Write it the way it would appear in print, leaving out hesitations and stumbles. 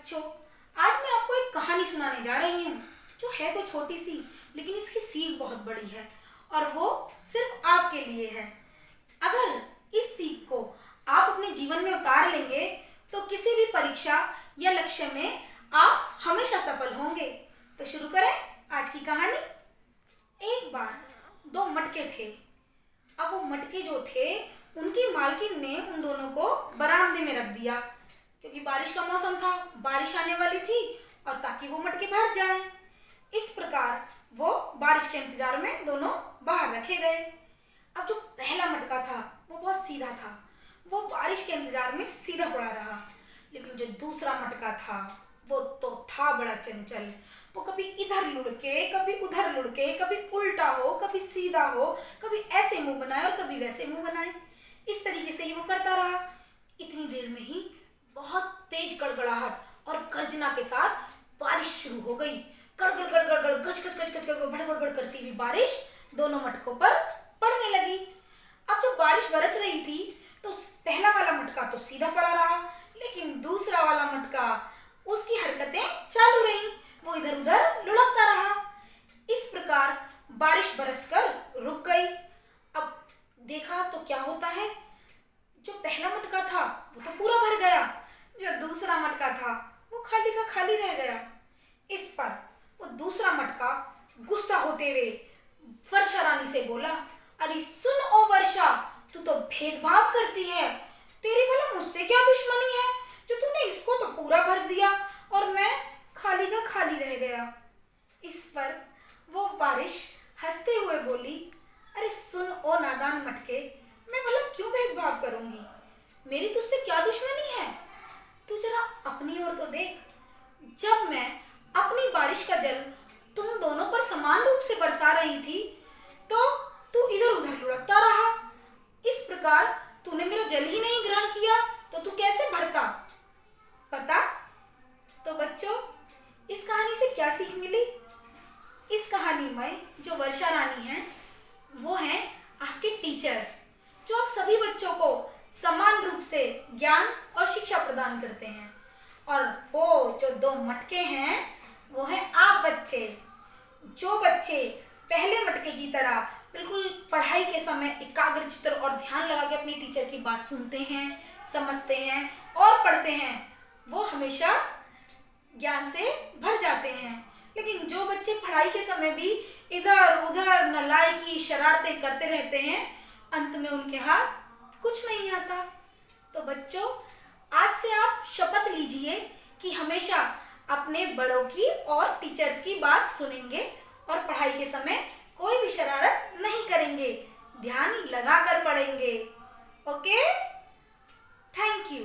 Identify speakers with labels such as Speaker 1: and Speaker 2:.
Speaker 1: बच्चों, आज मैं आपको एक कहानी सुनाने जा रही हूँ जो है तो छोटी सी, लेकिन इसकी सीख बहुत बड़ी है और वो सिर्फ आपके लिए है। अगर इस सीख को आप अपने जीवन में उतार लेंगे तो किसी भी परीक्षा या लक्ष्य में आप हमेशा सफल होंगे। तो शुरू करें आज की कहानी। एक बार दो मटके थे। अब वो मटके जो थे उनकी मालकिन ने उन दोनों को बरामदे में रख दिया, क्योंकि बारिश का मौसम था, बारिश आने वाली थी और ताकि वो मटके भर जाएं। इस प्रकार वो बारिश के इंतजार में दोनों बाहर रखे गए। अब जो पहला मटका था वो बहुत सीधा था, वो बारिश के इंतजार में सीधा पड़ा रहा। लेकिन जो दूसरा मटका था वो तो था बड़ा चंचल। वो कभी इधर लुढ़के, कभी उधर लुढ़के, कभी उल्टा हो, कभी सीधा हो, कभी ऐसे मुंह बनाए और कभी वैसे मुंह बनाए। इस तरीके से ही वो करता रहा। इतनी देर में ही बहुत तेज गड़गड़ाहट और गर्जना के साथ बारिश शुरू हो गई। गड़गड़ गड़गड़ गड़ गच गच गच गच गच भड़ भड़ करती हुई बारिश दोनों मटकों पर पड़ने लगी। अब जब बारिश बरस रही थी तो पहला वाला मटका तो सीधा पड़ा रहा, लेकिन दूसरा वाला मटका उसकी हरकतें चालू रहीं। वो इधर उधर लुढ़कता रहा। इस प्रकार बारिश बरसकर रुक गई। अब देखा तो क्या होता है, जो पहला मटका था वो तो पूरा भर गया, जो दूसरा मटका था वो खाली का खाली रह गया। इस पर वो दूसरा मटका गुस्सा होते हुए वर्षा रानी से बोला, अरे सुन ओ वर्षा, तू तो भेदभाव करती है। तेरी भला मुझसे क्या दुश्मनी है जो तूने इसको तो पूरा भर दिया और मैं खाली का खाली रह गया। इस पर वो बारिश हंसते हुए बोली, अरे सुन ओ नादान मटके, मैं भला क्यों भेदभाव करूंगी, मेरी तुझसे क्या दुश्मनी है। तू जरा अपनी ओर तो देख। जब मैं अपनी बारिश का जल तुम दोनों पर समान रूप से बरसा रही थी तो तू इधर उधर लुढ़कता रहा। इस प्रकार तूने मेरा जल ही नहीं ग्रहण किया तो तू कैसे भरता, पता? तो बच्चों, इस कहानी से क्या सीख मिली? इस कहानी में जो वर्षा रानी हैं वो हैं आपके टीचर्स, जो आप सभी बच्चों को समान रूप से ज्ञान और शिक्षा प्रदान करते हैं। और वो जो दो मटके हैं वो हैं आप बच्चे, जो बच्चे पहले मटके की तरह बिल्कुल पढ़ाई के समय एकाग्रचित्त और ध्यान लगा के अपनी टीचर की बात सुनते हैं, समझते हैं और पढ़ते हैं, वो हमेशा ज्ञान से भर जाते हैं। लेकिन जो बच्चे पढ़ाई के समय भी इधर उधर नालायकी शरारतें करते रहते हैं, अंत में उनके हाथ कुछ नहीं आता। तो बच्चों, आज से आप शपथ लीजिए कि हमेशा अपने बड़ों की और टीचर्स की बात सुनेंगे और पढ़ाई के समय कोई भी शरारत नहीं करेंगे, ध्यान लगाकर पढ़ेंगे। Okay, thank you.